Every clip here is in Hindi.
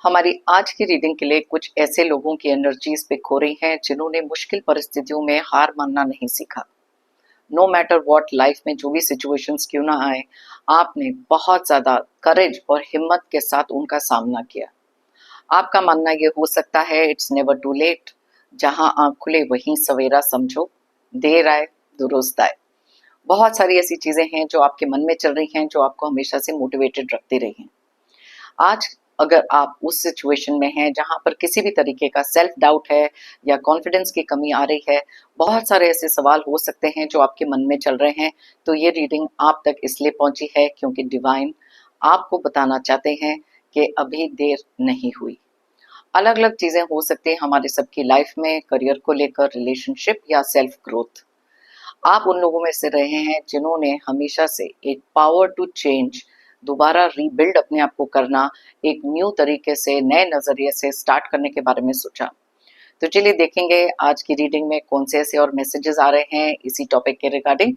हमारी आज की रीडिंग के लिए कुछ ऐसे लोगों की एनर्जीज पिक हो रही हैं जिन्होंने मुश्किल परिस्थितियों में हार मानना नहीं सीखा। नो मैटर व्हाट, लाइफ में जो भी सिचुएशंस क्यों ना आए, आपने बहुत ज्यादा करेज और हिम्मत के साथ उनका सामना किया। आपका मानना ये हो सकता है इट्स नेवर टू लेट। जहां आंख खुले वहीं सवेरा समझो, देर आए दुरुस्त आए। बहुत सारी ऐसी चीजें हैं जो आपके मन में चल रही हैं, जो आपको हमेशा से मोटिवेटेड रखती रही हैं। आज अगर आप उस सिचुएशन में हैं जहां पर किसी भी तरीके का सेल्फ डाउट है या कॉन्फिडेंस की कमी आ रही है, बहुत सारे ऐसे सवाल हो सकते हैं जो आपके मन में चल रहे हैं, तो ये रीडिंग आप तक इसलिए पहुंची है क्योंकि डिवाइन आपको बताना चाहते हैं कि अभी देर नहीं हुई। अलग अलग चीजें हो सकती हैं हमारे सबकी लाइफ में, करियर को लेकर, रिलेशनशिप या सेल्फ ग्रोथ। आप उन लोगों में से रहे हैं जिन्होंने हमेशा से एक पावर टू चेंज, दोबारा रीबिल्ड अपने आप को करना, एक न्यू तरीके से नए नजरिए से स्टार्ट करने के बारे में सोचा। तो चलिए देखेंगे आज की रीडिंग में कौन से ऐसे और मैसेजेस आ रहे हैं इसी टॉपिक के रिगार्डिंग।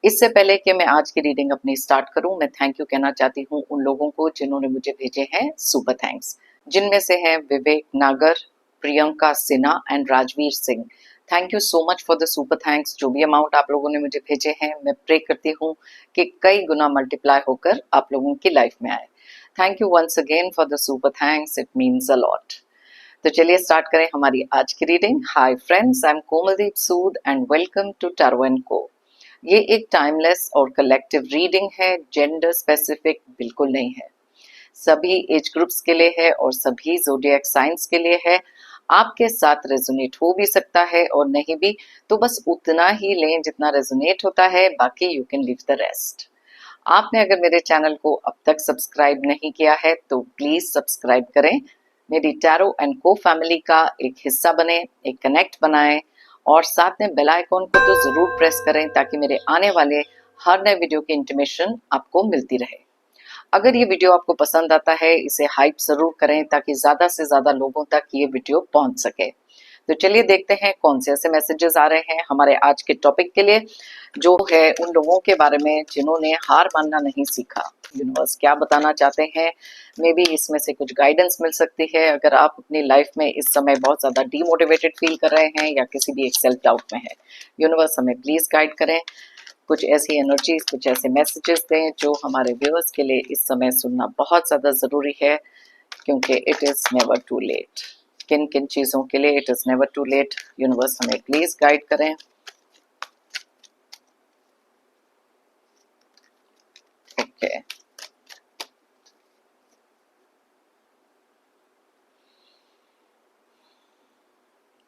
इससे पहले कि मैं आज की रीडिंग अपनी स्टार्ट करूं, मैं थैंक यू कहना चाहती हूं उन लोगों को जिन्होंने मुझे भेजे हैं सुपर थैंक्स, जिनमें से हैं विवेक नागर, Priyanka Sinha and Rajveer Singh. Thank you so much for the super thanks. जो भी अमाउंट आप लोगों ने मुझे भेजे हैं, मैं प्रे करती हूँ कि कई गुना मल्टीप्लाई होकर आप लोगों की लाइफ में आए। Thank you once again for the super thanks, it means a lot. तो चलिए स्टार्ट करें हमारी आज की reading. Hi friends, I am Komaldeep Sood and welcome to tarot and co. ये एक टाइमलेस और कलेक्टिव रीडिंग है, जेंडर स्पेसिफिक बिल्कुल नहीं है। सभी एज ग्रुप्स के लिए है और सभी ज़ोडिएक साइंस के लिए है। आपके साथ रेजोनेट हो भी सकता है और नहीं भी, तो बस उतना ही लें जितना रेजोनेट होता है, बाकी you can leave the rest. आपने अगर मेरे चैनल को अब तक सब्सक्राइब नहीं किया है तो प्लीज सब्सक्राइब करें, मेरी टैरो एंड को फैमिली का एक हिस्सा बने, एक कनेक्ट बनाएं और साथ में बेल आइकॉन को तो जरूर प्रेस करें ताकि मेरे आने वाले हर नए वीडियो की इंटीमेशन आपको मिलती रहे। अगर ये वीडियो आपको पसंद आता है, इसे हाइप जरूर करें ताकि ज्यादा से ज्यादा लोगों तक ये वीडियो पहुंच सके। तो चलिए देखते हैं कौन से ऐसे मैसेजेस आ रहे हैं हमारे आज के टॉपिक के लिए, जो है उन लोगों के बारे में जिन्होंने हार मानना नहीं सीखा। यूनिवर्स क्या बताना चाहते हैं, मे बी इसमें से कुछ गाइडेंस मिल सकती है अगर आप अपनी लाइफ में इस समय बहुत ज्यादा डीमोटिवेटेड फील कर रहे हैं या किसी भी एक सेल्फ डाउट में है। यूनिवर्स हमें प्लीज गाइड करें, कुछ ऐसी एनर्जीज, कुछ ऐसे मैसेजेस दें जो हमारे व्यूअर्स के लिए इस समय सुनना बहुत ज़्यादा ज़रूरी है, क्योंकि it is never too late. किन किन चीज़ों के लिए it is never too late, universe हमें प्लीज़ गाइड करें। Okay,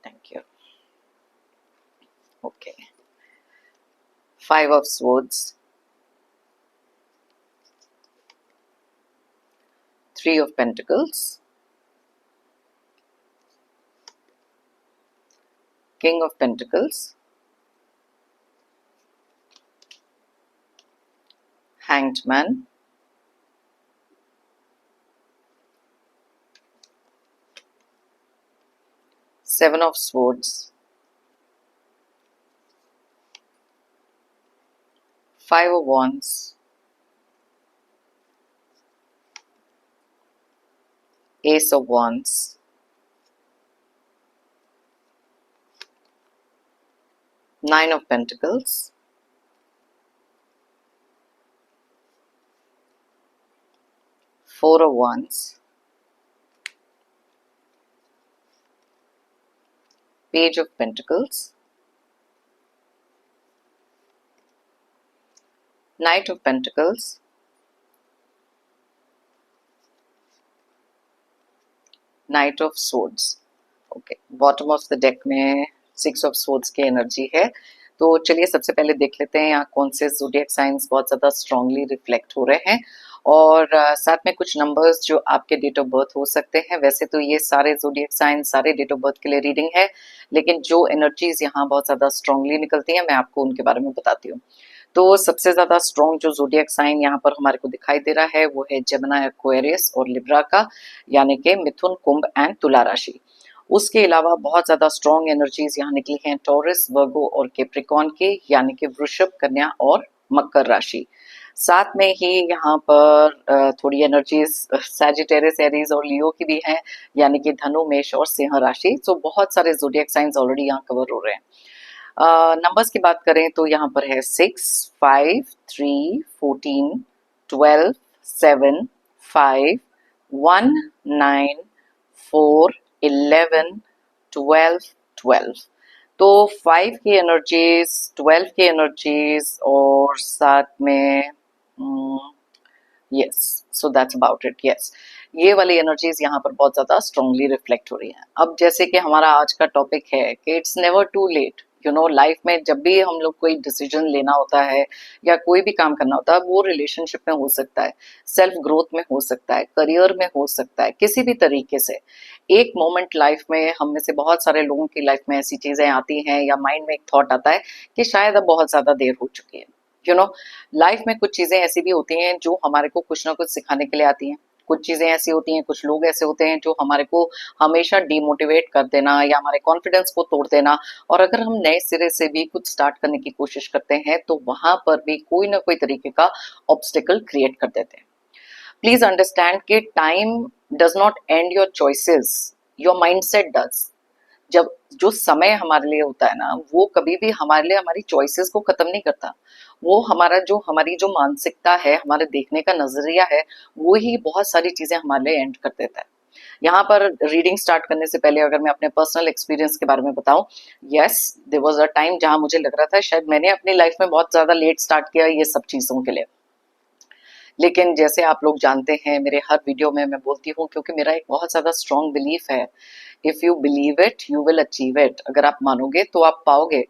thank you. Okay, 5 of swords, 3 of pentacles, king of pentacles, hanged man, seven of swords, 5 of wands, ace of wands, 9 of pentacles, 4 of wands, page of pentacles, knight of pentacles, night of swords। Okay, bottom of the deck में 6 ऑफ swords की एनर्जी है। तो चलिए सबसे पहले देख लेते हैं यहाँ कौन से ज़ोडिएक साइंस बहुत ज़्यादा स्ट्रांगली रिफ्लेक्ट हो रहे हैं और साथ में कुछ नंबर्स जो आपके डेट ऑफ बर्थ हो सकते हैं। वैसे तो ये सारे ज़ोडिएक साइंस सारे डेट ऑफ बर्थ के लिए रीडिंग है, लेकिन जो एनर्जीज यहाँ बहुत ज़्यादा स्ट्रांगली निकलती हैं मैं आपको उनके बारे में बताती हूँ। तो सबसे ज्यादा स्ट्रॉन्ग जो ज़ोडिएक साइन यहाँ पर हमारे को दिखाई दे रहा है वो है जेमिनी, एक्वेरियस और लिब्रा का, यानी कि मिथुन, कुंभ एंड तुला राशि। उसके अलावा बहुत ज्यादा स्ट्रॉन्ग एनर्जीज यहाँ निकली हैं टॉरस, वर्गो और कैप्रिकॉर्न के, यानी कि वृषभ, कन्या और मकर राशि। साथ में ही यहाँ पर थोड़ी एनर्जीज सैजिटेरियस, एरीज और लियो की भी हैं, यानी कि धनु, मेष और सिंह राशि। सो बहुत सारे ज़ोडिएक साइंस ऑलरेडी यहाँ कवर हो रहे हैं। नंबर्स की बात करें तो यहाँ पर है 6, 5, 3, 14, 12, 7, 5, 1, 9, 4, 11, 12, 12। तो 5 की एनर्जीज, 12 की एनर्जीज और साथ में yes, so that's about it. Yes, ये वाली एनर्जीज यहाँ पर बहुत ज्यादा स्ट्रांगली रिफ्लेक्ट हो रही हैं। अब जैसे कि हमारा आज का टॉपिक है कि it's never too late, you know, life में जब भी हम लोग कोई डिसीजन लेना होता है या कोई भी काम करना होता है, वो रिलेशनशिप में हो सकता है, सेल्फ ग्रोथ में हो सकता है, करियर में हो सकता है, किसी भी तरीके से। एक मोमेंट लाइफ में हम में से बहुत सारे लोगों की लाइफ में ऐसी चीजें आती हैं या माइंड में एक थॉट आता है कि शायद अब बहुत ज्यादा देर हो चुकी है। यू नो, लाइफ में कुछ चीजें ऐसी भी होती हैं जो हमारे को कुछ ना कुछ सिखाने के लिए आती हैं। कुछ चीजें ऐसी होती हैं, कुछ लोग ऐसे होते हैं जो हमारे को हमेशा डिमोटिवेट कर देना या हमारे कॉन्फिडेंस को तोड़ देना, और अगर हम नए सिरे से भी कुछ स्टार्ट करने की कोशिश करते हैं तो वहां पर भी कोई ना कोई तरीके का ऑब्स्टिकल क्रिएट कर देते हैं। प्लीज अंडरस्टैंड कि time does not and your choices, your mindset does. जब जो समय हमारे लिए होता है ना, वो कभी भी हमारे लिए हमारी चॉइसेस को खत्म नहीं करता। वो हमारी जो मानसिकता है, हमारे देखने का नजरिया है, वो ही बहुत सारी चीजें हमारे लिए एंड कर देता है। यहाँ पर रीडिंग स्टार्ट करने से पहले अगर मैं अपने पर्सनल एक्सपीरियंस के बारे में बताऊं, yes, there was a time जहां मुझे लग रहा था शायद मैंने अपनी लाइफ में बहुत ज्यादा लेट स्टार्ट किया ये सब चीजों के लिए। लेकिन जैसे आप लोग जानते हैं, मेरे हर वीडियो में मैं बोलती हूँ, क्योंकि मेरा एक बहुत ज्यादा स्ट्रॉन्ग बिलीफ है, if you believe it you will achieve it. अगर आप मानोगे तो आप पाओगे।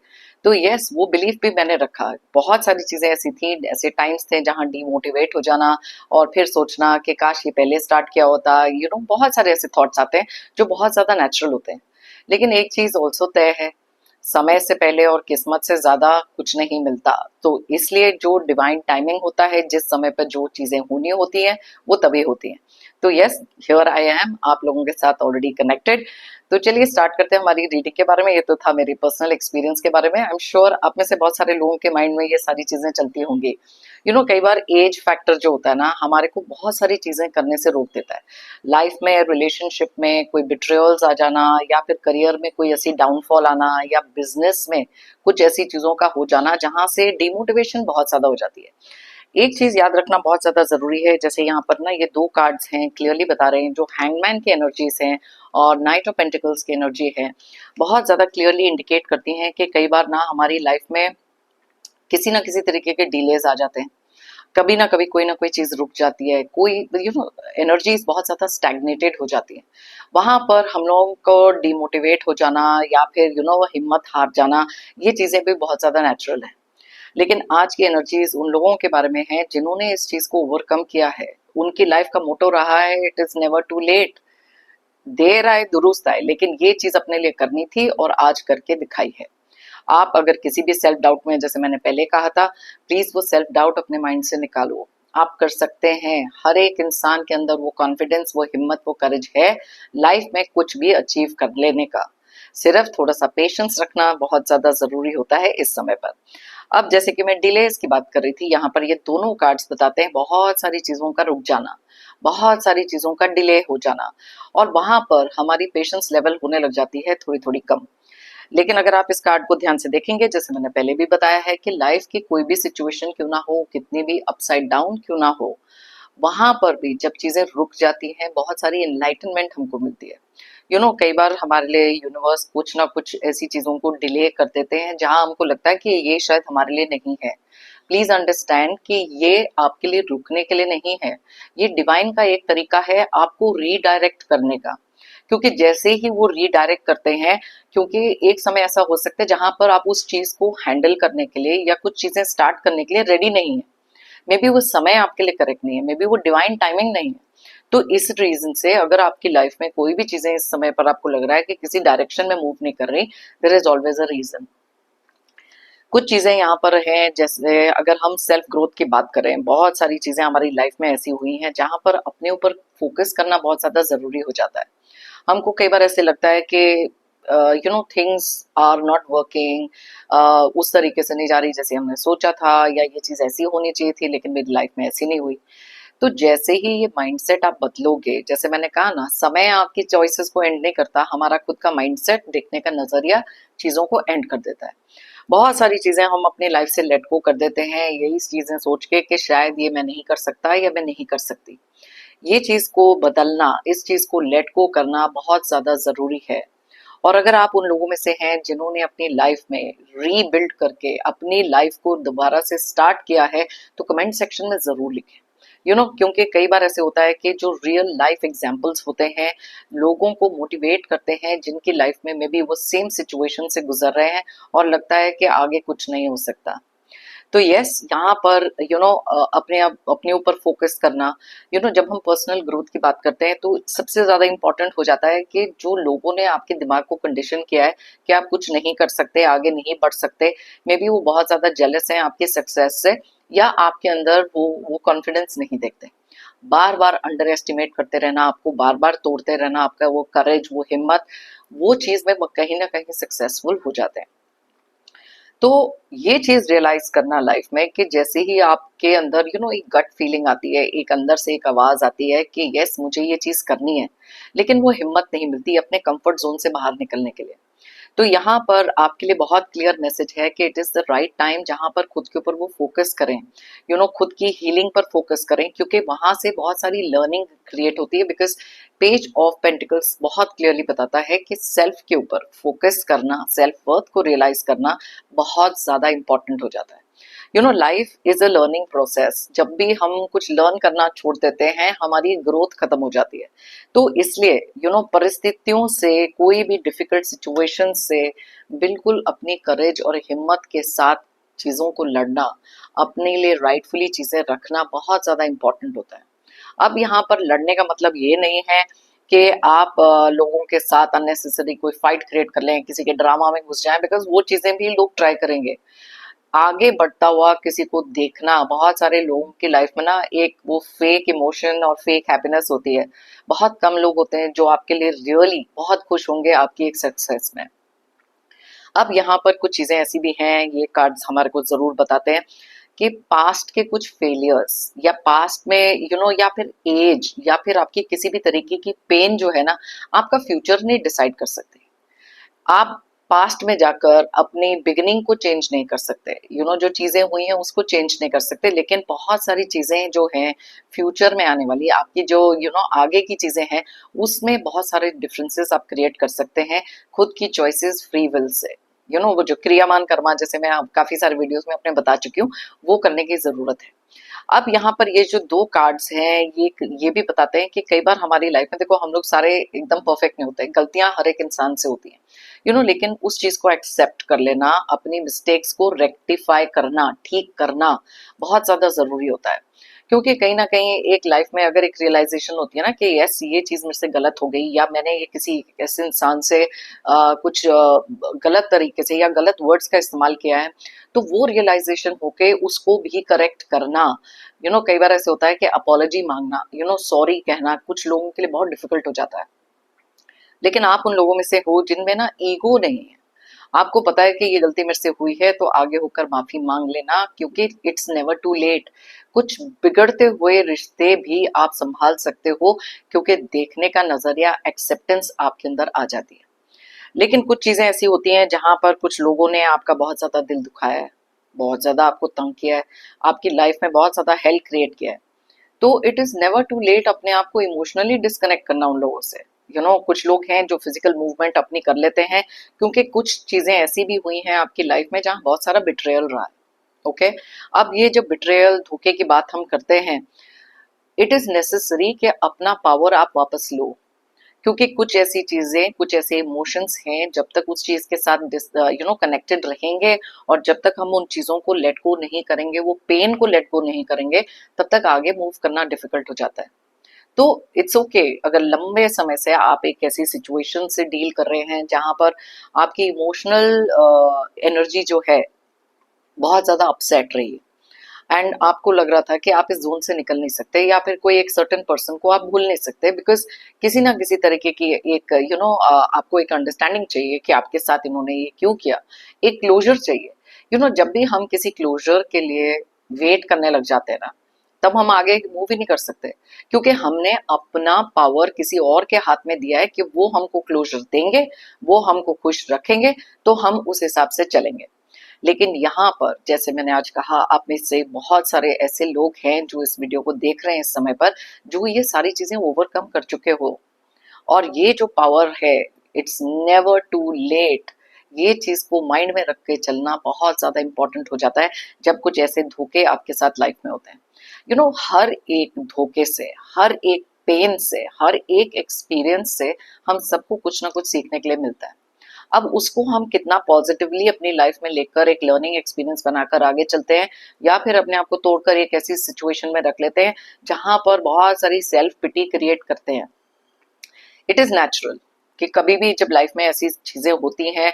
तो यस, वो बिलीफ भी मैंने रखा। बहुत सारी चीजें ऐसी थी, ऐसे टाइम्स थे जहां डीमोटिवेट हो जाना और फिर सोचना कि काश ये पहले स्टार्ट किया होता, यू नो, बहुत सारे ऐसे थॉट्स आते हैं जो बहुत ज्यादा नेचुरल होते हैं। लेकिन एक चीज ऑल्सो तय है, समय से पहले और किस्मत से ज्यादा कुछ नहीं मिलता। तो इसलिए जो डिवाइन टाइमिंग होता है, जिस समय पर जो चीजें होनी होती हैं वो तभी होती हैं। तो यस, हियर आई एम आप लोगों के साथ ऑलरेडी कनेक्टेड। तो चलिए स्टार्ट करते हैं हमारी रीडिंग के बारे में। ये तो था मेरी पर्सनल एक्सपीरियंस के बारे में। आई एम श्योर आप में से बहुत सारे लोगों के माइंड में ये सारी चीजें चलती होंगी। यू नो, कई बार एज फैक्टर जो होता है ना, हमारे को बहुत सारी चीजें करने से रोक देता है। लाइफ में, रिलेशनशिप में कोई बिट्रेयल्स आ जाना, या फिर करियर में कोई ऐसी डाउनफॉल आना, या बिजनेस में कुछ ऐसी चीजों का हो जाना जहां से डिमोटिवेशन बहुत ज्यादा हो जाती है। एक चीज याद रखना बहुत ज्यादा जरूरी है। जैसे यहाँ पर ना ये दो कार्ड्स हैं, क्लियरली बता रहे हैं, जो हैंगमैन की एनर्जीज हैं और नाइट ऑफ पेंटिकल्स की एनर्जी है, बहुत ज्यादा क्लियरली इंडिकेट करती हैं कि कई बार ना हमारी लाइफ में किसी ना किसी तरीके के डिलेज आ जाते हैं। कभी ना कभी कोई ना कोई चीज रुक जाती है, कोई यू नो एनर्जीज बहुत ज्यादा स्टैग्नेटेड हो जाती है। वहां पर हम लोगों को डिमोटिवेट हो जाना या फिर हिम्मत हार जाना, ये चीजें भी बहुत ज्यादा नेचुरल है। लेकिन आज की एनर्जीज उन लोगों के बारे में है जिन्होंने इस चीज को ओवरकम किया है। उनकी लाइफ का मोटो रहा है, it is never too late. देर आए दुरुस्त आए, लेकिन ये चीज अपने लिए करनी थी और आज करके दिखाई है। आप अगर किसी भी सेल्फ डाउट में, जैसे मैंने पहले कहा था, प्लीज वो सेल्फ डाउट अपने माइंड से निकालो। आप कर सकते हैं। हर एक इंसान के अंदर वो कॉन्फिडेंस, वो हिम्मत, वो करेज है लाइफ में कुछ भी अचीव कर लेने का। सिर्फ थोड़ा सा पेशेंस रखना बहुत ज्यादा जरूरी होता है इस समय पर। अब जैसे कि मैं डिलेज की बात कर रही थी, यहाँ पर ये दोनों कार्ड्स बताते हैं बहुत सारी चीजों का रुक जाना, बहुत सारी चीजों का डिले हो जाना, और वहां पर हमारी पेशेंस लेवल होने लग जाती है थोड़ी थोड़ी कम। लेकिन अगर आप इस कार्ड को ध्यान से देखेंगे, जैसे मैंने पहले भी बताया है कि लाइफ की कोई भी सिचुएशन क्यों ना हो, कितनी भी अपसाइड डाउन क्यों ना हो, वहां पर भी जब चीजें रुक जाती हैं, बहुत सारी एनलाइटनमेंट हमको मिलती है। कई बार हमारे लिए यूनिवर्स कुछ ना कुछ ऐसी चीजों को डिले कर देते हैं जहां हमको लगता है कि ये शायद हमारे लिए नहीं है। प्लीज अंडरस्टैंड कि ये आपके लिए रुकने के लिए नहीं है। ये डिवाइन का एक तरीका है आपको रीडायरेक्ट करने का। क्योंकि जैसे ही वो रीडायरेक्ट करते हैं, क्योंकि एक समय ऐसा हो सकता है जहां पर आप उस चीज को हैंडल करने के लिए या कुछ चीजें स्टार्ट करने के लिए रेडी नहीं है। मे बी वो समय आपके लिए करेक्ट नहीं है, मे बी वो डिवाइन टाइमिंग नहीं है। तो इस रीजन से अगर आपकी लाइफ में कोई भी चीजें इस समय पर आपको लग रहा है कि किसी डायरेक्शन में मूव नहीं कर रही, there is always a reason. कुछ चीजें यहाँ पर हैं, जैसे अगर हम सेल्फ ग्रोथ की बात करें, बहुत सारी चीजें हमारी लाइफ में ऐसी हुई हैं जहां पर अपने ऊपर फोकस करना बहुत ज्यादा जरूरी हो जाता है। हमको कई बार ऐसे लगता है कि थिंग्स आर नॉट वर्किंग, उस तरीके से नहीं जा रही जैसे हमने सोचा था, या ये चीज ऐसी होनी चाहिए थी लेकिन मेरी लाइफ में ऐसी नहीं हुई। तो जैसे ही ये माइंडसेट आप बदलोगे, जैसे मैंने कहा ना, समय आपकी चॉइसेस को एंड नहीं करता, हमारा खुद का माइंडसेट, देखने का नजरिया चीजों को एंड कर देता है। बहुत सारी चीजें हम अपनी लाइफ से लेट गो कर देते हैं यही चीजें सोच के कि शायद ये मैं नहीं कर सकता या मैं नहीं कर सकती। ये चीज को बदलना, इस चीज को लेट गो करना बहुत ज्यादा जरूरी है। और अगर आप उन लोगों में से हैं जिन्होंने अपनी लाइफ में रीबिल्ड करके अपनी लाइफ को दोबारा से स्टार्ट किया है, तो कमेंट सेक्शन में जरूर लिखें। क्योंकि कई बार ऐसे होता है कि जो रियल लाइफ एग्जाम्पल्स होते हैं लोगों को मोटिवेट करते हैं, जिनकी लाइफ में मे बी वो सेम सिचुएशन से गुजर रहे हैं और लगता है कि आगे कुछ नहीं हो सकता। तो यस, यहाँ पर अपने ऊपर फोकस करना, जब हम पर्सनल ग्रोथ की बात करते हैं तो सबसे ज्यादा इंपॉर्टेंट हो जाता है कि जो लोगों ने आपके दिमाग को कंडीशन किया है कि आप कुछ नहीं कर सकते, आगे नहीं बढ़ सकते, मे बी वो बहुत ज्यादा जेलस हैं आपकी सक्सेस से, या आपके अंदर वो कॉन्फिडेंस नहीं देखते। बार बार अंडर एस्टिमेट करते रहना, आपको बार बार तोड़ते रहना, आपका वो करेज, वो हिम्मत, वो चीज में कहीं ना कहीं सक्सेसफुल हो जाते हैं। तो ये चीज रियलाइज करना लाइफ में कि जैसे ही आपके अंदर एक गट फीलिंग आती है, एक अंदर से एक आवाज आती है कि यस मुझे ये चीज करनी है, लेकिन वो हिम्मत नहीं मिलती अपने कंफर्ट जोन से बाहर निकलने के लिए। तो यहाँ पर आपके लिए बहुत क्लियर मैसेज है कि it is the right time जहां पर खुद के ऊपर वो फोकस करें, खुद की हीलिंग पर फोकस करें, क्योंकि वहां से बहुत सारी लर्निंग क्रिएट होती है। बिकॉज पेज ऑफ पेंटिकल्स बहुत क्लियरली बताता है कि सेल्फ के ऊपर फोकस करना, सेल्फ वर्थ को रियलाइज करना बहुत ज्यादा इंपॉर्टेंट हो जाता है। Life is a learning process. जब भी हम कुछ लर्न करना छोड़ देते हैं हमारी ग्रोथ खत्म हो जाती है। तो इसलिए परिस्थितियों से, कोई भी डिफिकल्ट सिचुएशन से बिल्कुल अपनी करेज और हिम्मत के साथ चीजों को लड़ना, अपने लिए राइटफुली चीजें रखना बहुत ज्यादा इंपॉर्टेंट होता है। अब यहाँ पर लड़ने का मतलब ये नहीं है कि आप लोगों के साथ अननेसेसरी कोई फाइट क्रिएट कर लें, किसी के ड्रामा में घुस जाएं, बिकॉज वो चीजें भी लोग ट्राई करेंगे। आगे बढ़ता हुआ किसी को देखना, बहुत सारे लोगों की लाइफ में ना एक वो फेक इमोशन और फेक हैप्पीनेस होती है। बहुत कम लोग होते हैं जो आपके लिए रियली बहुत खुश होंगे आपकी एक सक्सेस में। अब यहाँ पर कुछ चीजें ऐसी भी हैं, ये कार्ड्स हमारे को जरूर बताते हैं कि पास्ट के कुछ फेलियर्स, या पास्ट में या फिर एज, या फिर आपकी किसी भी तरीके की पेन जो है ना, आपका फ्यूचर नहीं डिसाइड कर सकते। आप पास्ट में जाकर अपनी बिगिनिंग को चेंज नहीं कर सकते, जो चीजें हुई हैं उसको चेंज नहीं कर सकते, लेकिन बहुत सारी चीजें जो हैं फ्यूचर में आने वाली, आपकी जो आगे की चीजें हैं, उसमें बहुत सारे डिफरेंसेस आप क्रिएट कर सकते हैं खुद की चॉइसेस, फ्री विल से। वो जो क्रियामान कर्मा, जैसे मैं काफी सारे वीडियोस में अपने बता चुकी हूँ, वो करने की जरूरत है। अब यहाँ पर ये जो दो कार्ड्स हैं, ये भी बताते हैं कि कई बार हमारी लाइफ में, देखो हम लोग सारे एकदम परफेक्ट नहीं होते, गलतियां हर एक इंसान से होती हैं, लेकिन उस चीज को एक्सेप्ट कर लेना, अपनी मिस्टेक्स को रेक्टिफाई करना, ठीक करना बहुत ज्यादा जरूरी होता है। क्योंकि कहीं ना कहीं एक लाइफ में अगर एक रियलाइजेशन होती है ना कि यस ये चीज मेरे से गलत हो गई, या मैंने ये किसी ऐसे इंसान से कुछ गलत तरीके से या गलत वर्ड्स का इस्तेमाल किया है, तो वो रियलाइजेशन होके उसको भी करेक्ट करना, कई बार ऐसे होता है कि अपॉलॉजी मांगना, सॉरी कहना कुछ लोगों के लिए बहुत डिफिकल्ट हो जाता है। लेकिन आप उन लोगों में से हो जिनमें ना ईगो नहीं है, आपको पता है कि ये गलती मेरे से हुई है तो आगे होकर माफी मांग लेना, क्योंकि इट्स नेवर टू लेट। कुछ बिगड़ते हुए रिश्ते भी आप संभाल सकते हो, क्योंकि देखने का नजरिया, एक्सेप्टेंस आपके अंदर आ जाती है। लेकिन कुछ चीजें ऐसी होती हैं जहां पर कुछ लोगों ने आपका बहुत ज्यादा दिल दुखाया है, बहुत ज्यादा आपको तंग किया है, आपकी लाइफ में बहुत ज्यादा हेल क्रिएट किया है, तो it is never too late अपने आप को इमोशनली डिस्कनेक्ट करना उन लोगों से। कुछ लोग हैं जो फिजिकल मूवमेंट अपनी कर लेते हैं, क्योंकि कुछ चीजें ऐसी भी हुई हैं आपकी लाइफ में जहां बहुत सारा बिट्रेयल रहा है। ओके, अब ये जो बिट्रेयल, धोखे की बात हम करते हैं, इट इज नेसेसरी कि अपना पावर आप वापस लो, क्योंकि कुछ ऐसी चीजें, कुछ ऐसे इमोशंस हैं, जब तक उस चीज के साथ कनेक्टेड रहेंगे, और जब तक हम उन चीजों को लेट गो नहीं करेंगे, वो पेन को लेट गो नहीं करेंगे, तब तक आगे मूव करना डिफिकल्ट हो जाता है। तो इट्स ओके अगर लंबे समय से आप एक ऐसी सिचुएशन से डील कर रहे हैं जहां पर आपकी इमोशनल एनर्जी जो है बहुत ज्यादा अपसेट रही है, एंड आपको लग रहा था कि आप इस जोन से निकल नहीं सकते, या फिर कोई एक सर्टेन पर्सन को आप भूल नहीं सकते, बिकॉज किसी ना किसी तरीके की एक आपको एक अंडरस्टैंडिंग चाहिए कि आपके साथ इन्होंने ये क्यों किया, एक क्लोजर चाहिए। जब भी हम किसी क्लोजर के लिए वेट करने लग जाते हैं ना, तब हम आगे मूव ही नहीं कर सकते, क्योंकि हमने अपना पावर किसी और के हाथ में दिया है कि वो हमको क्लोजर देंगे, वो हमको खुश रखेंगे, तो हम उस हिसाब से चलेंगे। लेकिन यहाँ पर जैसे मैंने आज कहा, आप में से बहुत सारे ऐसे लोग हैं जो इस वीडियो को देख रहे हैं इस समय पर, जो ये सारी चीजें ओवरकम कर चुके हो, और ये जो पावर है, इट्स नेवर टू लेट। ये चीज को माइंड में रख के चलना बहुत ज्यादा इंपॉर्टेंट हो जाता है जब कुछ ऐसे धोखे आपके साथ लाइफ में होते हैं। हर एक धोखे से, हर एक पेन से, हर एक एक्सपीरियंस से हम सबको कुछ ना कुछ सीखने के लिए मिलता है। अब उसको हम कितना पॉजिटिवली अपनी लाइफ में लेकर एक लर्निंग एक्सपीरियंस बनाकर आगे चलते हैं, या फिर अपने आप को तोड़कर एक ऐसी सिचुएशन में रख लेते हैं जहां पर बहुत सारी सेल्फ पिटी क्रिएट करते हैं। इट इज नेचुरल कि कभी भी जब लाइफ में ऐसी चीजें होती हैं,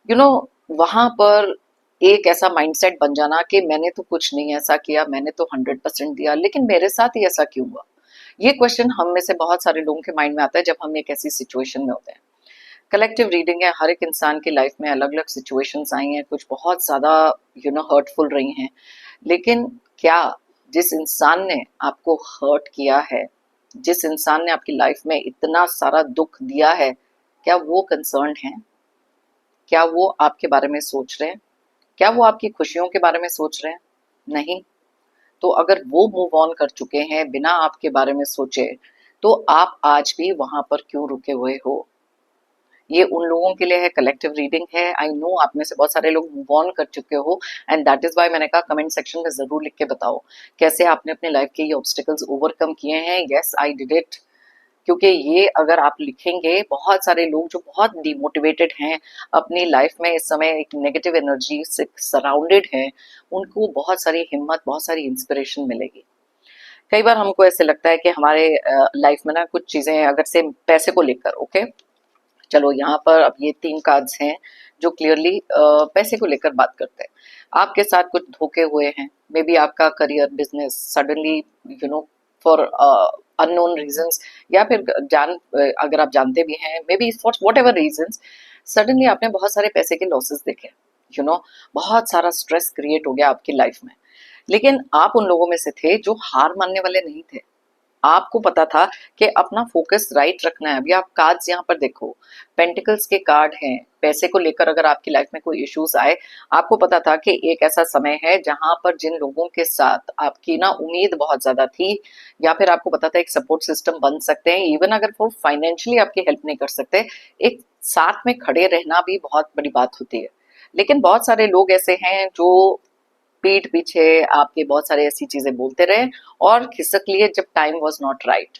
वहां पर एक ऐसा माइंडसेट बन जाना कि मैंने तो कुछ नहीं ऐसा किया, मैंने तो 100% दिया, लेकिन मेरे साथ ही ऐसा क्यों हुआ। ये क्वेश्चन हम में से बहुत सारे लोगों के माइंड में आता है जब हम एक ऐसी सिचुएशन में होते हैं। कलेक्टिव रीडिंग है, हर एक इंसान की लाइफ में अलग अलग सिचुएशंस आई हैं, कुछ बहुत ज्यादा हर्टफुल रही हैं, लेकिन क्या जिस इंसान ने आपको हर्ट किया है, जिस इंसान ने आपकी लाइफ में इतना सारा दुख दिया है, क्या वो कंसर्न है? क्या वो आपके बारे में सोच रहे हैं? क्या वो आपकी खुशियों के बारे में सोच रहे हैं? नहीं। तो अगर वो मूव ऑन कर चुके हैं बिना आपके बारे में सोचे, तो आप आज भी वहां पर क्यों रुके हुए हो? ये उन लोगों के लिए है, कलेक्टिव रीडिंग है। आई नो आप में से बहुत सारे लोग मूव ऑन कर चुके हो, एंड दैट इज वाई मैंने कहा कमेंट सेक्शन में जरूर लिख के बताओ कैसे आपने अपने लाइफ के ये ऑब्स्टिकल्स ओवरकम किए हैं। Yes, I did it. क्योंकि ये अगर आप लिखेंगे, बहुत सारे लोग जो बहुत डिमोटिवेटेड हैं, अपनी लाइफ में इस समय एक नेगेटिव एनर्जी से सराउंडेड हैं, उनको बहुत सारी हिम्मत, बहुत सारी इंस्पिरेशन मिलेगी। कई बार हमको ऐसे लगता है कि हमारे लाइफ में ना कुछ चीजें अगर से पैसे को लेकर, ओके चलो यहाँ पर अब ये 3 कार्ड्स हैं जो क्लियरली पैसे को लेकर बात करते हैं। आपके साथ कुछ धोखे हुए हैं, मे बी आपका career, business suddenly for unknown reasons, या फिर अगर आप जानते भी हैं, may be for what ever reasons, suddenly आपने बहुत सारे पैसे के लॉसेस देखे, बहुत सारा स्ट्रेस क्रिएट हो गया आपकी लाइफ में। लेकिन आप उन लोगों में से थे जो हार मानने वाले नहीं थे। आपको पता था कि अपना फोकस राइट रखना है। अभी आप कार्ड्स यहाँ पर देखो, पेंटिकल्स के कार्ड हैं। पैसे को लेकर अगर आपकी लाइफ में कोई इश्यूज आए, आपको पता था कि एक ऐसा समय है जहां पर जिन लोगों के साथ आपकी ना उम्मीद बहुत ज्यादा थी, या फिर आपको पता था एक सपोर्ट सिस्टम बन सकते हैं, इवन अगर वो फाइनेंशियली आपकी हेल्प नहीं कर सकते, एक साथ में खड़े रहना भी बहुत बड़ी बात होती है। लेकिन बहुत सारे लोग ऐसे हैं जो पीठ पीछे आपके बहुत सारे ऐसी चीजें बोलते रहे और खिसक लिए जब टाइम वॉज नॉट राइट।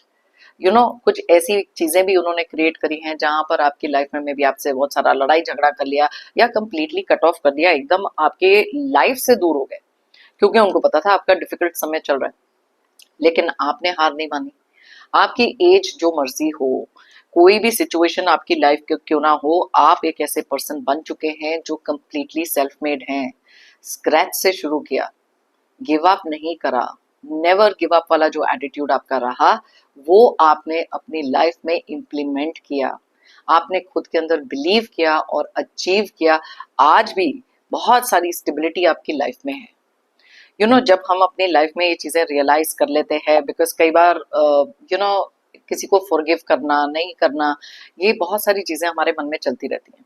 कुछ ऐसी चीजें भी उन्होंने क्रिएट करी हैं जहां पर आपकी लाइफ में भी आपसे बहुत सारा लड़ाई झगड़ा कर लिया, या कंप्लीटली कट ऑफ कर दिया, एकदम आपके लाइफ से दूर हो गए, क्योंकि उनको पता था आपका डिफिकल्ट समय चल रहा है। लेकिन आपने हार नहीं मानी। आपकी एज जो मर्जी हो, कोई भी सिचुएशन आपकी लाइफ के क्यों ना हो, आप एक ऐसे पर्सन बन चुके हैं जो कंप्लीटली सेल्फ मेड हैं। स्क्रैच से शुरू किया, गिव अप नहीं करा, नेवर गिव अप वाला जो एटीट्यूड आपका रहा, वो आपने अपनी लाइफ में इम्प्लीमेंट किया। आपने खुद के अंदर बिलीव किया और अचीव किया। आज भी बहुत सारी स्टेबिलिटी आपकी लाइफ में है। जब हम अपनी लाइफ में ये चीजें रियलाइज कर लेते हैं, बिकॉज कई बार किसी को फॉरगिव करना, नहीं करना, ये बहुत सारी चीजें हमारे मन में चलती रहती हैं।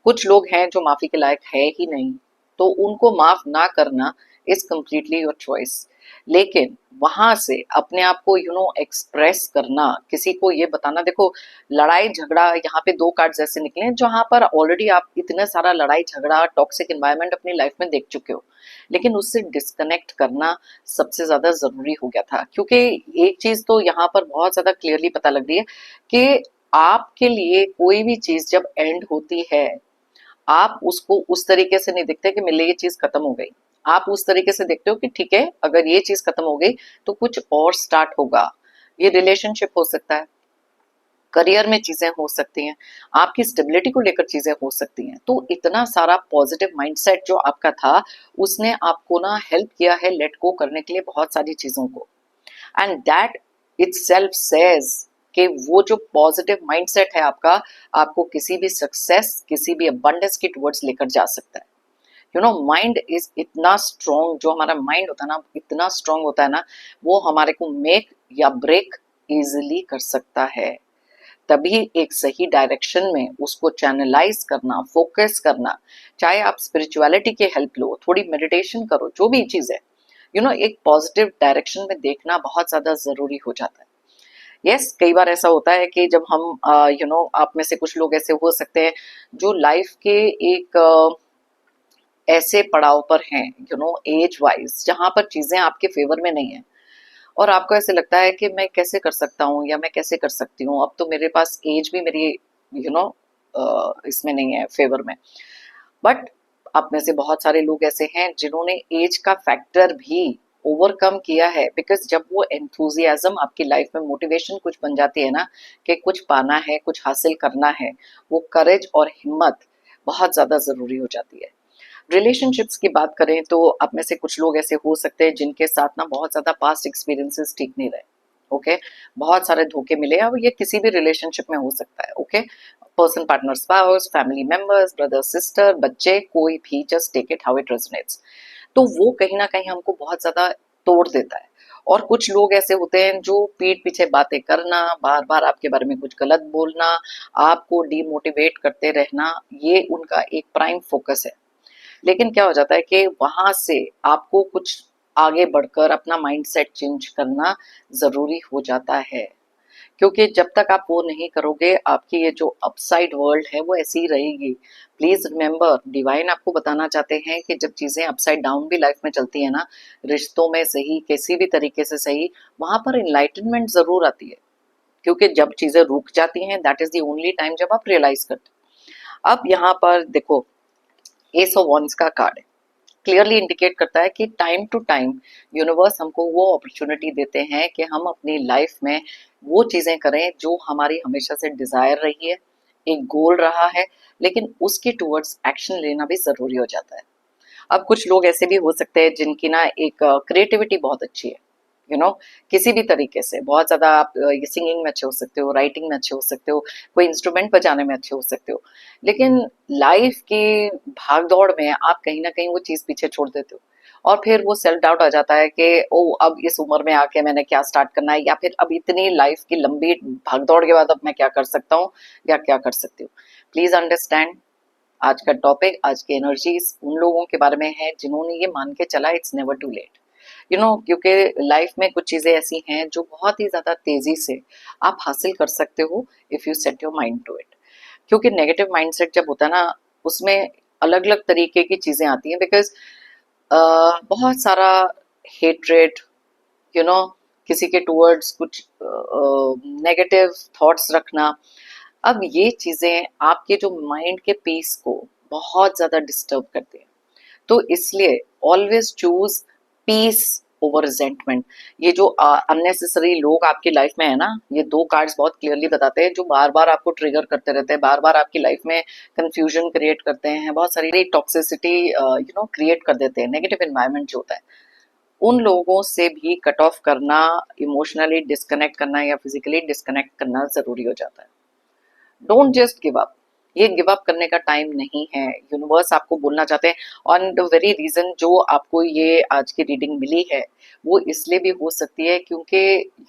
कुछ लोग हैं जो माफी के लायक है ही नहीं, तो उनको माफ ना करना इज कम्प्लीटली योर चॉइस। लेकिन वहां से अपने आप को एक्सप्रेस करना, किसी को ये बताना, देखो लड़ाई झगड़ा, यहाँ पे 2 कार्ड्स ऐसे निकले हैं जहां पर ऑलरेडी आप इतना सारा लड़ाई झगड़ा, टॉक्सिक एनवायरनमेंट अपनी लाइफ में देख चुके हो, लेकिन उससे डिस्कनेक्ट करना सबसे ज्यादा जरूरी हो गया था। क्योंकि एक चीज तो यहाँ पर बहुत ज्यादा क्लियरली पता लग रही है कि आपके लिए कोई भी चीज जब एंड होती है, आप उसको उस तरीके से नहीं देखते कि मेरे लिए ये चीज खत्म हो गई। आप उस तरीके से देखते हो कि ठीक है, अगर ये चीज खत्म हो गई तो कुछ और स्टार्ट होगा। ये रिलेशनशिप हो सकता है, करियर में चीजें हो सकती हैं, आपकी स्टेबिलिटी को लेकर चीजें हो सकती हैं। तो इतना सारा पॉजिटिव माइंडसेट जो आपका था, उसने आपको ना हेल्प किया है लेट गो करने के लिए बहुत सारी चीजों को। एंड दैट इटसेल्फ सेज कि वो जो पॉजिटिव माइंडसेट है आपका, आपको किसी भी सक्सेस, किसी भी अबंडेंस की टुवर्ड्स लेकर जा सकता है। यू नो, माइंड इज इतना स्ट्रॉन्ग, जो हमारा माइंड होता है ना, इतना स्ट्रॉन्ग होता है ना, वो हमारे को मेक या ब्रेक इजिली कर सकता है। तभी एक सही डायरेक्शन में उसको चैनलाइज करना, फोकस करना, चाहे आप स्पिरिचुअलिटी की हेल्प लो, थोड़ी मेडिटेशन करो, जो भी चीज है, यू नो, एक पॉजिटिव डायरेक्शन में देखना बहुत ज्यादा जरूरी हो जाता है। यस, कई बार ऐसा होता है कि जब हम यू नो, आप में से कुछ लोग ऐसे हो सकते हैं जो लाइफ के एक ऐसे पड़ाव पर हैं, यू नो, एज वाइज, जहां पर चीजें आपके फेवर में नहीं है, और आपको ऐसे लगता है कि मैं कैसे कर सकता हूँ या मैं कैसे कर सकती हूँ, अब तो मेरे पास एज भी मेरी, यू नो, इसमें नहीं है, फेवर में। बट आप में से बहुत सारे लोग ऐसे हैं जिन्होंने एज का फैक्टर भी ओवरकम किया है, बिकॉज जब वो एंथुजियाज्म आपकी लाइफ में मोटिवेशन कुछ बन जाती है ना, कि कुछ पाना है, कुछ हासिल करना है, वो करेज और हिम्मत बहुत ज्यादा जरूरी हो जाती है। रिलेशनशिप्स की बात करें तो आप में से कुछ लोग ऐसे हो सकते हैं जिनके साथ ना बहुत ज्यादा पास्ट एक्सपीरियंसेस ठीक नहीं रहे। ओके, बहुत सारे धोखे मिले, अब ये किसी भी रिलेशनशिप में हो सकता है। Okay, person, partner, spouse, family members, brother, sister, बच्चे, कोई भी, just take it how it resonates. तो वो कहीं ना कहीं हमको बहुत ज्यादा तोड़ देता है। और कुछ लोग ऐसे होते हैं जो पीठ पीछे बातें करना, बार बार आपके बारे में कुछ गलत बोलना, आपको डिमोटिवेट करते रहना, ये उनका एक प्राइम फोकस है। लेकिन क्या हो जाता है कि वहां से आपको कुछ आगे बढ़कर अपना माइंडसेट चेंज करना जरूरी हो जाता है, क्योंकि जब तक आप वो नहीं करोगे, आपकी ये जो अपसाइड वर्ल्ड है वो ऐसी ही रहेगी। प्लीज रिमेम्बर, डिवाइन आपको बताना चाहते हैं कि जब चीजें अपसाइड डाउन भी लाइफ में चलती है ना, रिश्तों में सही, किसी भी तरीके से सही, वहां पर इनलाइटनमेंट जरूर आती है। क्योंकि जब चीजें रुक जाती हैं, that is the only time जब आप रियलाइज करते हो। अब यहाँ पर देखो, एस ऑफ वंस का कार्ड है, क्लियरली इंडिकेट करता है कि टाइम टू टाइम यूनिवर्स हमको वो अपॉर्चुनिटी देते हैं कि हम अपनी लाइफ में वो चीजें करें जो हमारी हमेशा से डिजायर रही है, एक गोल रहा है, लेकिन उसके टुवर्ड्स एक्शन लेना भी जरूरी हो जाता है। अब कुछ लोग ऐसे भी हो सकते हैं जिनकी ना एक क्रिएटिविटी बहुत अच्छी है, यू नो, किसी भी तरीके से बहुत ज्यादा आप सिंगिंग में अच्छे हो सकते हो, राइटिंग में अच्छे हो सकते हो, कोई इंस्ट्रूमेंट बजाने में अच्छे हो सकते हो, लेकिन लाइफ की भाग दौड़ में आप कहीं ना कहीं वो चीज पीछे छोड़ देते हो, और फिर वो सेल्फ डाउट आ जाता है कि ओ, अब इस उम्र में आके मैंने क्या स्टार्ट करना है, या फिर अब इतनी लाइफ की लंबी भागदौड़ के बाद अब मैं क्या कर सकता हूँ या क्या कर सकती हूँ। प्लीज अंडरस्टैंड, आज का टॉपिक, आज की एनर्जीज उन लोगों के बारे में है जिन्होंने ये मान के चला it's never too late, you know, क्योंकि लाइफ में कुछ चीजें ऐसी हैं जो बहुत ही ज्यादा तेजी से आप हासिल कर सकते हो if you set your mind to it. क्योंकि नेगेटिव माइंडसेट जब होता है ना, उसमें अलग अलग तरीके की चीजें आती हैं, बिकॉज बहुत सारा हेट्रेड, यू नो, किसी के टुवर्ड्स कुछ नेगेटिव थॉट्स रखना, अब ये चीजें आपके जो माइंड के पीस को बहुत ज्यादा डिस्टर्ब करती हैं। तो इसलिए always choose peace over resentment. ये जो अननेसेसरी लोग आपकी लाइफ में है ना, ये दो कार्ड्स बहुत क्लियरली बताते हैं, जो बार बार आपको ट्रिगर करते रहते हैं, बार बार आपकी लाइफ में कंफ्यूजन क्रिएट करते हैं, बहुत सारी टॉक्सिसिटी यू नो क्रिएट कर देते हैं, नेगेटिव एनवायरनमेंट जो होता है, उन लोगों से भी कट ऑफ करना, इमोशनली डिस्कनेक्ट करना या फिजिकली डिस्कनेक्ट करना जरूरी हो जाता है। डोंट जस्ट गिव अप, ये गिव अप करने का टाइम नहीं है, यूनिवर्स आपको बोलना चाहते हैं। और द वेरी रीजन जो आपको ये आज की रीडिंग मिली है, वो इसलिए भी हो सकती है क्योंकि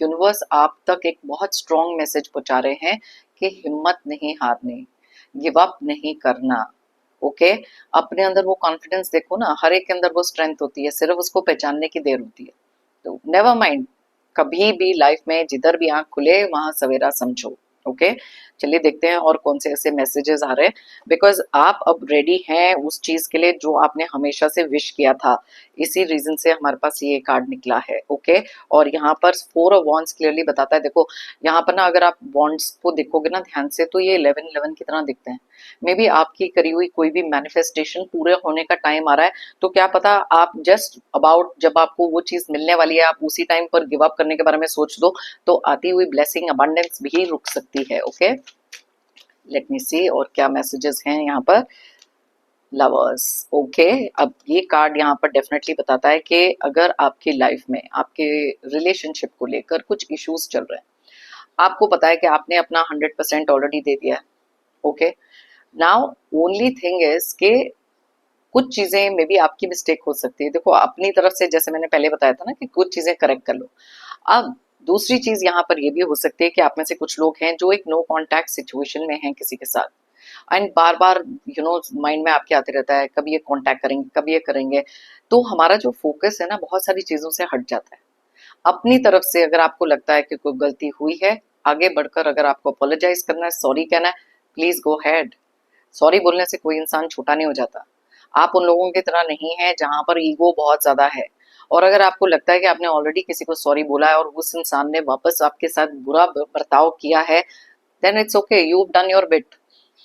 यूनिवर्स आप तक एक बहुत स्ट्रॉन्ग मैसेज पहुंचा रहे हैं कि हिम्मत नहीं हारनी, गिव अप नहीं करना। ओके, अपने अंदर वो कॉन्फिडेंस देखो ना, हर एक के अंदर वो स्ट्रेंथ होती है, सिर्फ उसको पहचानने की देर होती है। तो नेवर माइंड, कभी भी लाइफ में जिधर भी आंख खुले वहां सवेरा समझो। ओके, चलिए देखते हैं और कौन से ऐसे मैसेजेस आ रहे हैं, बिकॉज आप अब रेडी हैं उस चीज के लिए जो आपने हमेशा से विश किया था। इसी रीजन से हमारे पास ये कार्ड निकला है। ओके, और यहाँ पर 4 ऑफ वॉन्ड्स क्लियरली बताता है। देखो यहाँ पर ना अगर आप वॉन्ड्स को देखोगे ना ध्यान से तो ये 11 की तरह दिखते हैं। मे बी आपकी करी हुई कोई भी मैनिफेस्टेशन पूरे होने का टाइम आ रहा है, तो क्या पता आप जस्ट अबाउट जब आपको वो चीज मिलने वाली है आप उसी टाइम पर गिव अप करने के बारे में सोच दो तो आती हुई ब्लेसिंग अबंडेंस भी रुक सकती है। ओके, लेट मी सी और क्या मैसेजेस हैं यहाँ पर। लवर्स, ओके, अब ये कार्ड यहाँ पर डेफिनेटली बताता है कि अगर आपकी लाइफ में आपके रिलेशनशिप को लेकर कुछ इश्यूज चल रहे हैं, आपको पता है कि आपने अपना 100% ऑलरेडी दे दिया है। Okay, now only thing is कि कुछ चीजें मे बी आपकी मिस्टेक हो सकती है। देखो अपनी तरफ से जैसे मैंने पहले बताया था ना कि कुछ चीजें करेक्ट कर लो। अब दूसरी चीज यहाँ पर ये भी हो सकती है कि आप में से कुछ लोग हैं जो एक नो कॉन्टैक्ट सिचुएशन में हैं किसी के साथ, एंड बार बार माइंड में आपके आते रहता है कभी ये कांटेक्ट करेंगे कभी ये करेंगे, तो हमारा जो फोकस है ना बहुत सारी चीजों से हट जाता है। अपनी तरफ से अगर आपको लगता है कि कोई गलती हुई है, आगे बढ़कर अगर आपको अपोलोजाइज करना है, सॉरी कहना है, प्लीज गो हैड। सॉरी बोलने से कोई इंसान छोटा नहीं हो जाता। आप उन लोगों की तरह नहीं है जहां पर ईगो बहुत ज्यादा है, और अगर आपको लगता है कि आपने ऑलरेडी किसी को सॉरी बोला है और उस इंसान ने वापस आपके साथ बुरा बर्ताव किया है, then it's okay, you done your bit.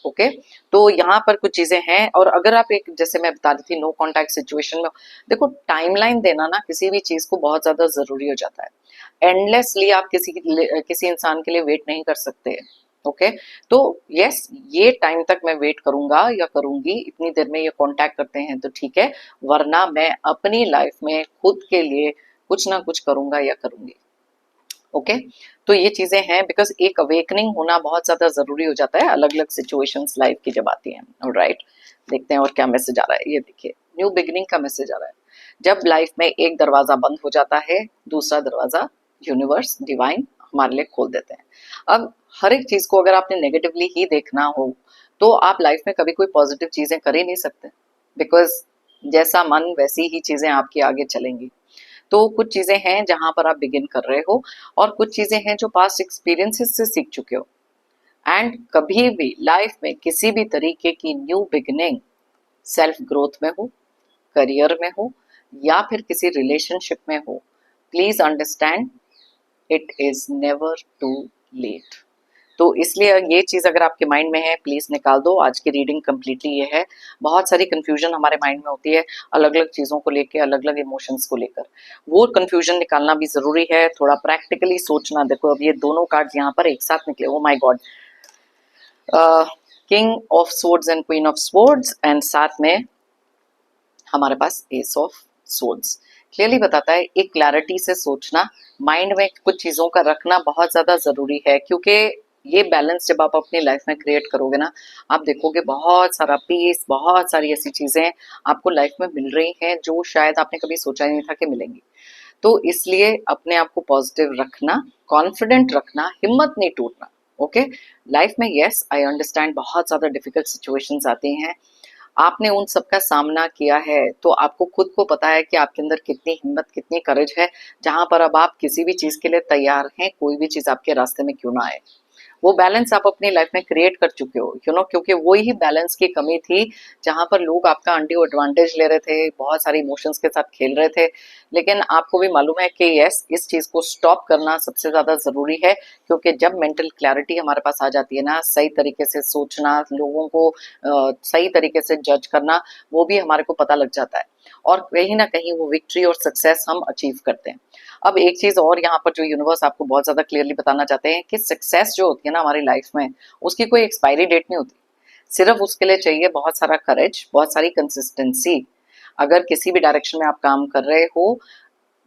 Okay, तो यहाँ पर कुछ चीजें हैं। और अगर आप एक जैसे मैं बता रही थी नो कांटेक्ट सिचुएशन में, देखो टाइमलाइन देना ना किसी भी चीज को बहुत ज्यादा जरूरी हो जाता है। एंडलेसली आप किसी इंसान के लिए वेट नहीं कर सकते। ओके, तो यस ये टाइम तक मैं वेट करूंगा या करूंगी, इतनी देर में ये कांटेक्ट करते हैं तो ठीक है, वरना मैं अपनी लाइफ में खुद के लिए कुछ ना कुछ करूंगा या करूंगी। ओके, तो ये चीजें हैं बिकॉज एक अवेकनिंग होना बहुत ज्यादा जरूरी हो जाता है अलग अलग सिचुएशंस लाइफ की जब आती हैं। ऑलराइट, देखते हैं और क्या मैसेज आ रहा है। ये देखिए न्यू बिगिनिंग का मैसेज आ रहा है। जब लाइफ में एक दरवाजा बंद हो जाता है दूसरा दरवाजा यूनिवर्स डिवाइन हमारे लिए खोल देते हैं। अब हर एक चीज को अगर आपने नेगेटिवली ही देखना हो तो आप लाइफ में कभी कोई पॉजिटिव चीजें कर ही नहीं सकते, बिकॉज जैसा मन वैसी ही चीजें आपकी आगे चलेंगी। तो कुछ चीजें हैं जहां पर आप बिगिन कर रहे हो और कुछ चीजें हैं जो पास्ट एक्सपीरियंसेस से सीख चुके हो। एंड कभी भी लाइफ में किसी भी तरीके की न्यू बिगिनिंग सेल्फ ग्रोथ में हो, करियर में हो या फिर किसी रिलेशनशिप में हो, please understand it is never too late. तो इसलिए ये चीज अगर आपके माइंड में है प्लीज निकाल दो। आज की रीडिंग कंप्लीटली ये है। बहुत सारी कंफ्यूजन हमारे माइंड में होती है अलग अलग चीजों को लेकर, अलग अलग इमोशंस को लेकर, वो कंफ्यूजन निकालना भी जरूरी है, थोड़ा प्रैक्टिकली सोचना। देखो अब ये दोनों कार्ड यहाँ पर एक साथ निकले, oh my God, king of swords and queen of swords, and साथ में हमारे पास एस ऑफ स्वॉर्ड्स। क्लियरली बताता है एक क्लैरिटी से सोचना, माइंड में कुछ चीजों का रखना बहुत ज्यादा जरूरी है, क्योंकि ये बैलेंस जब आप अपनी लाइफ में क्रिएट करोगे ना, आप देखोगे बहुत सारा पीस, बहुत सारी ऐसी चीजें आपको लाइफ में मिल रही हैं जो शायद आपने कभी सोचा ही नहीं था कि मिलेंगी। तो इसलिए अपने आप को पॉजिटिव रखना, कॉन्फिडेंट रखना, हिम्मत नहीं टूटना। ओके, लाइफ में यस आई अंडरस्टैंड बहुत ज्यादा डिफिकल्ट सिचुएशंस आती हैं, आपने उन सब का सामना किया है तो आपको खुद को पता है कि आपके अंदर कितनी हिम्मत, कितनी करेज है, जहां पर अब आप किसी भी चीज के लिए तैयार हैं, कोई भी चीज आपके रास्ते में क्यों ना आए। वो बैलेंस आप अपनी लाइफ में क्रिएट कर चुके हो, क्योंकि वो ही बैलेंस की कमी थी जहां पर लोग आपका अनड्यू एडवांटेज ले रहे थे, बहुत सारे इमोशंस के साथ खेल रहे थे। लेकिन आपको भी मालूम है कि यस इस चीज को स्टॉप करना सबसे ज्यादा जरूरी है, क्योंकि जब मेंटल क्लैरिटी हमारे पास आ जाती है ना, सही तरीके से सोचना, लोगों को सही तरीके से जज करना, वो भी हमारे को पता लग जाता है और कहीं ना कहीं वो विक्ट्री और सक्सेस हम अचीव करते हैं। अब एक चीज और यहाँ पर जो यूनिवर्स आपको बहुत ज्यादा क्लियरली बताना चाहते हैं कि सक्सेस जो होती है ना हमारी लाइफ में, उसकी कोई एक्सपायरी डेट नहीं होती। सिर्फ उसके लिए चाहिए बहुत सारा करेज, बहुत सारी कंसिस्टेंसी। अगर किसी भी डायरेक्शन में आप काम कर रहे हो,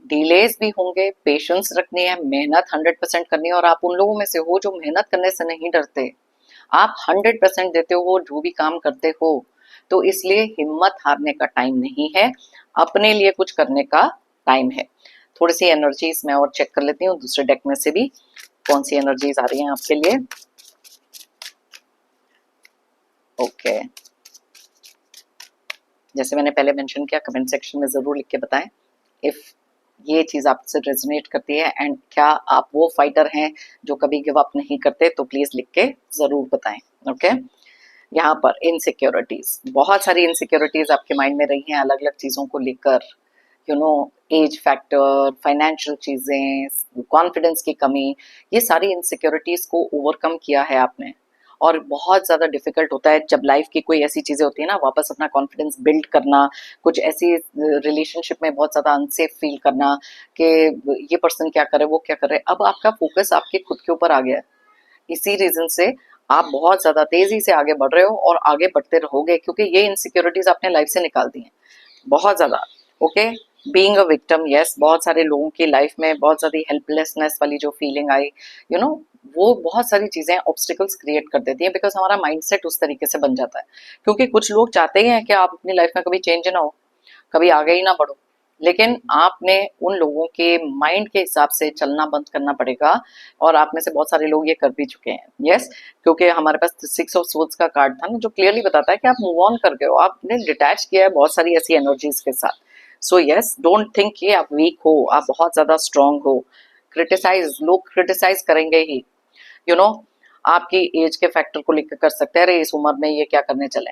डिलेज भी होंगे, पेशेंस रखनी है, मेहनत 100% करनी है, और आप उन लोगों में से हो जो मेहनत करने से नहीं डरते, आप 100% देते हो जो भी काम करते हो। तो इसलिए हिम्मत हारने का टाइम नहीं है, अपने लिए कुछ करने का टाइम है। थोड़ी सी एनर्जीज मैं और चेक कर लेती हूँ दूसरे डेक में से भी कौन सी एनर्जीज आ रही हैं आपके लिए। ओके, जैसे मैंने पहले मेंशन किया, कमेंट सेक्शन में जरूर लिख के बताएं इफ ये चीज आपसे रेजोनेट करती है, एंड क्या आप वो फाइटर हैं जो कभी गिव अप नहीं करते, तो प्लीज लिख के जरूर बताएं। ओके, यहाँ पर इनसिक्योरिटीज, बहुत सारी इनसिक्योरिटीज आपके माइंड में रही हैं अलग अलग चीजों को लेकर, you know age factor, financial चीज़ें, कॉन्फिडेंस की कमी, ये सारी इनसिक्योरिटीज़ को ओवरकम किया है आपने। और बहुत ज़्यादा डिफिकल्ट होता है जब लाइफ की कोई ऐसी चीज़ें होती है ना, वापस अपना कॉन्फिडेंस बिल्ड करना, कुछ ऐसी रिलेशनशिप में बहुत ज़्यादा अनसेफ फील करना कि ये पर्सन क्या करे, वो क्या करे, अब आपका फोकस आपके खुद के ऊपर आ गया है। इसी रीजन से आप बहुत ज्यादा तेजी से आगे बढ़ रहे हो और आगे बढ़ते रहोगे, क्योंकि ये इनसिक्योरिटीज आपने लाइफ से निकाल दी हैं बहुत ज्यादा। Okay, being a victim, yes, बहुत सारे लोगों की लाइफ में बहुत ज्यादा हेल्पलेसनेस वाली जो फीलिंग आई, यू नो, वो बहुत सारी चीजें ऑब्स्टिकल्स क्रिएट कर देती हैं, बिकॉज हमारा माइंडसेट उस तरीके से बन जाता है। क्योंकि कुछ लोग चाहते ही हैं कि आप अपनी लाइफ में कभी चेंज ना हो, कभी आगे ही ना बढ़ो, लेकिन आपने उन लोगों के माइंड के हिसाब से चलना बंद करना पड़ेगा। और आप में से बहुत सारे लोग ये कर भी चुके हैं, यस, क्योंकि हमारे पास 6 ऑफ सोर्ड्स का कार्ड था ना, जो क्लियरली बताता है कि आप मूव ऑन कर गए हो, आपने डिटैच किया है बहुत सारी ऐसी एनर्जीज के साथ। सो यस, डोंट थिंक कि आप वीक हो, आप बहुत ज्यादा स्ट्रांग हो। क्रिटिसाइज, लोग क्रिटिसाइज करेंगे ही, यू नो, आपकी एज के फैक्टर को लेकर कर सकते हैं, अरे इस उम्र में ये क्या करने चले।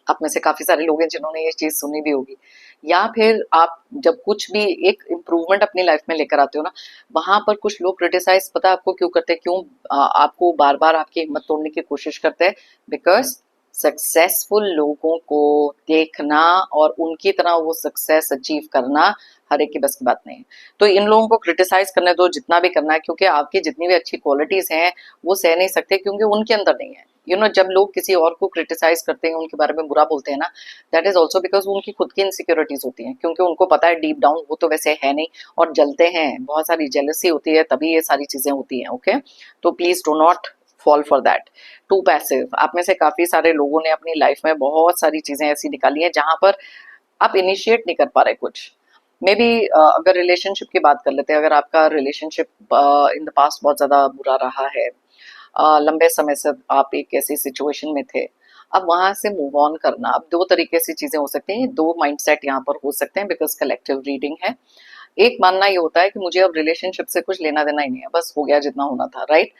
आप में से काफी सारे लोग हैं जिन्होंने ये चीज सुनी भी होगी। या फिर आप जब कुछ भी एक इम्प्रूवमेंट अपनी लाइफ में लेकर आते हो ना, वहां पर कुछ लोग क्रिटिसाइज पता है आपको क्यों करते हैं, क्यों आपको बार बार आपकी हिम्मत तोड़ने की कोशिश करते हैं? बिकॉज सक्सेसफुल लोगों को देखना और उनकी तरह वो सक्सेस अचीव करना हर एक की बस की बात नहीं है। तो इन लोगों को क्रिटिसाइज करने दो जितना भी करना है, क्योंकि आपकी जितनी भी अच्छी क्वालिटीज हैं वो सह नहीं सकते, क्योंकि उनके अंदर नहीं है। जब लोग किसी और को क्रिटिसाइज करते हैं, उनके बारे में बुरा बोलते हैं ना, दैट इज ऑल्सो बिकॉज उनकी खुद की इनसिक्योरिटीज होती हैं, क्योंकि उनको पता है डीप डाउन वो तो वैसे है नहीं, और जलते हैं, बहुत सारी जेलसी होती है, तभी ये सारी चीजें होती हैं। ओके, तो please do not fall for that, too passive. आप में से काफी सारे लोगों ने अपनी लाइफ में बहुत सारी चीजें ऐसी निकाली हैं जहां पर आप इनिशिएट नहीं कर पा रहे कुछ। मे बी अगर रिलेशनशिप की बात कर लेते हैं, अगर आपका रिलेशनशिप इन द पास्ट बहुत ज्यादा बुरा रहा है, लंबे समय से आप एक ऐसी सिचुएशन में थे, अब वहां से मूव ऑन करना, अब दो तरीके से चीजें हो सकती हैं, दो माइंडसेट यहाँ पर हो सकते हैं, बिकॉज कलेक्टिव रीडिंग है। एक मानना ये होता है कि मुझे अब रिलेशनशिप से कुछ लेना देना ही नहीं है, बस हो गया जितना होना था, right?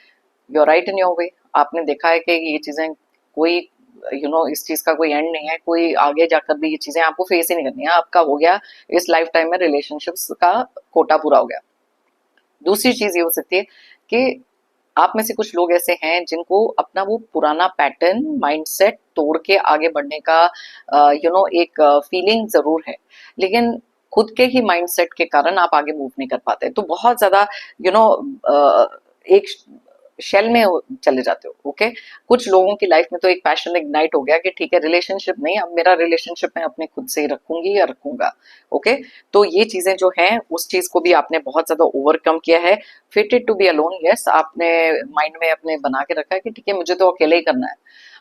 You are right in your way. आपने देखा है कि ये चीजें कोई, इस चीज का कोई एंड नहीं है, कोई आगे जाकर भी ये चीजें आपको फेस ही नहीं करनी है, आपका हो गया इस लाइफ टाइम में रिलेशनशिप्स का कोटा पूरा हो गया। दूसरी चीज ये हो सकती है कि आप में से कुछ लोग ऐसे हैं जिनको अपना वो पुराना पैटर्न माइंडसेट तोड़ के आगे बढ़ने का एक फीलिंग जरूर है, लेकिन खुद के ही माइंडसेट के कारण आप आगे मूव नहीं कर पाते, तो बहुत ज्यादा यू नो एक शेल में चले जाते हो। ओके, कुछ लोगों की लाइफ में तो एक पैशन इग्नाइट हो गया कि ठीक है, रिलेशनशिप नहीं, अब मेरा रिलेशनशिप मैं अपने खुद से ही रखूंगी या रखूंगा। ओके, तो ये चीजें जो हैं, उस चीज को भी आपने बहुत ज्यादा ओवरकम किया है। Fitted to be alone, yes, आपने माइंड में अपने बना के रखा है कि ठीक है, मुझे तो अकेले ही करना है,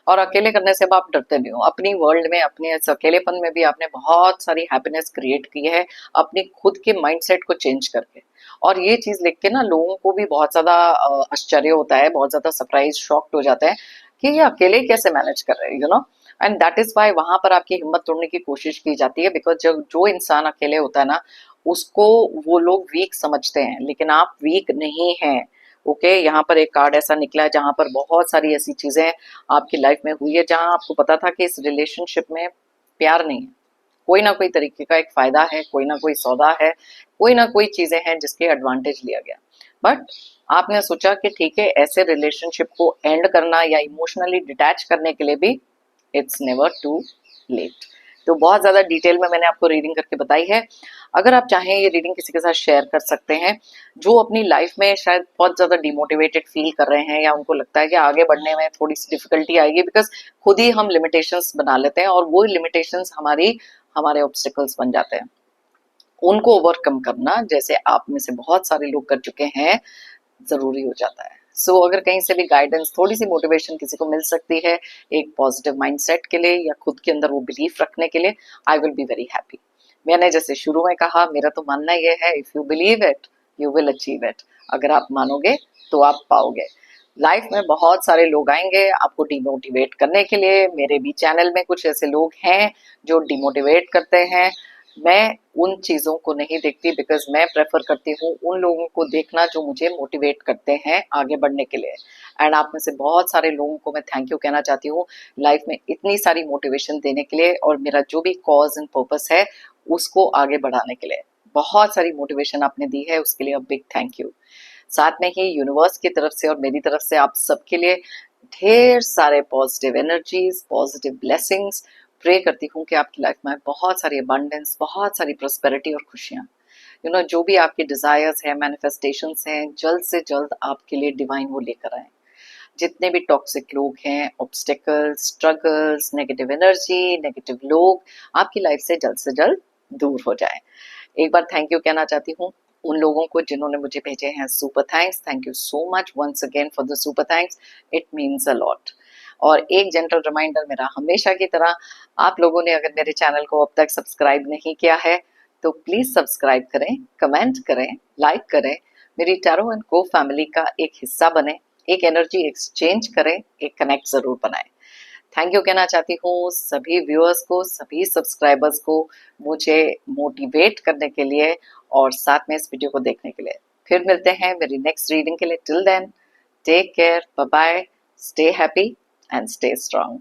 और अकेले करने से अब आप डरते नहीं हो। अपनी वर्ल्ड में, अपने इस अकेलेपन में भी आपने बहुत सारी हैप्पीनेस क्रिएट की है अपनी खुद के माइंडसेट को चेंज करके। और ये चीज लिख के ना लोगों को भी बहुत ज्यादा आश्चर्य होता है, बहुत ज्यादा सरप्राइज, शॉक्ड हो जाते हैं कि ये अकेले कैसे मैनेज कर रहे हैं, एंड दैट इज वाई वहां पर आपकी हिम्मत तोड़ने की कोशिश की जाती है, बिकॉज जब जो इंसान अकेले होता है ना, उसको वो लोग वीक समझते हैं, लेकिन आप वीक नहीं हैं। ओके, यहाँ पर एक कार्ड ऐसा निकला है जहां पर बहुत सारी ऐसी चीजें आपकी लाइफ में हुई है जहां आपको पता था कि इस रिलेशनशिप में प्यार नहीं है, कोई ना कोई तरीके का एक फायदा है, कोई ना कोई सौदा है, कोई ना कोई चीजें हैं जिसके एडवांटेज लिया गया। बट आपने सोचा कि ठीक है, ऐसे रिलेशनशिप को एंड करना या इमोशनली डिटैच करने के लिए भी इट्स नेवर टू लेट। तो बहुत ज्यादा डिटेल में मैंने आपको रीडिंग करके बताई है। अगर आप चाहें ये रीडिंग किसी के साथ शेयर कर सकते हैं जो अपनी लाइफ में शायद बहुत ज्यादा डिमोटिवेटेड फील कर रहे हैं, या उनको लगता है कि आगे बढ़ने में थोड़ी सी डिफिकल्टी आएगी, बिकॉज खुद ही हम लिमिटेशंस बना लेते हैं और वो लिमिटेशंस हमारे ऑब्स्टिकल्स बन जाते हैं। उनको ओवरकम करना, जैसे आप में से बहुत सारे लोग कर चुके हैं, जरूरी हो जाता है। अगर कहीं से भी गाइडेंस, थोड़ी सी मोटिवेशन किसी को मिल सकती है एक पॉजिटिव माइंडसेट के लिए या खुद के अंदर वो बिलीफ रखने के लिए, I will be very happy. मैंने जैसे शुरू में कहा, मेरा तो मानना ये है, if you believe it you will achieve it. अगर आप मानोगे तो आप पाओगे। लाइफ में बहुत सारे लोग आएंगे आपको डिमोटिवेट करने के लिए, मेरे भी चैनल में कुछ ऐसे लोग हैं जो डिमोटिवेट करते हैं। मैं उन चीजों को नहीं देखती, बिकॉज मैं प्रेफर करती हूँ उन लोगों को देखना जो मुझे मोटिवेट करते हैं आगे बढ़ने के लिए। एंड आप में से बहुत सारे लोगों को मैं थैंक यू कहना चाहती हूँ लाइफ में इतनी सारी मोटिवेशन देने के लिए, और मेरा जो भी कॉज एंड पर्पस है उसको आगे बढ़ाने के लिए। बहुत सारी मोटिवेशन आपने दी है, उसके लिए बिग थैंक यू। साथ में ही यूनिवर्स की तरफ से और मेरी तरफ से आप सबके लिए ढेर सारे positive energies, positive blessings. Pray करती हूँ कि आपकी लाइफ में बहुत सारी अबंडेंस, बहुत सारी प्रोस्पेरिटी और खुशियाँ, जो भी आपके डिजायर्स हैं, मैनिफेस्टेशंस हैं, जल्द से जल्द आपके लिए डिवाइन वो लेकर आए। जितने भी टॉक्सिक लोग हैं, obstacles, struggles, negative energy, negative लोग आपकी लाइफ से जल्द दूर हो जाए। एक बार थैंक यू कहना चाहती हूँ उन लोगों को जिन्होंने मुझे भेजे हैं super thanks. Thank you so much once again for the super thanks, it means a lot. और एक जेंटल रिमाइंडर मेरा हमेशा की तरह, आप लोगों ने अगर मेरे चैनल को अब तक सब्सक्राइब नहीं किया है तो प्लीज सब्सक्राइब करें, कमेंट करें, लाइक करें, मेरी टैरो एंड को फैमिली का एक हिस्सा बने, एक एनर्जी एक्सचेंज करें, एक कनेक्ट जरूर बनाएं। थैंक यू कहना चाहती हूँ सभी व्यूअर्स को, सभी सब्सक्राइबर्स को मुझे मोटिवेट करने के लिए और साथ में इस वीडियो को देखने के लिए। फिर मिलते हैं मेरी नेक्स्ट रीडिंग के लिए। Till then, take care, bye bye, stay happy and stay strong.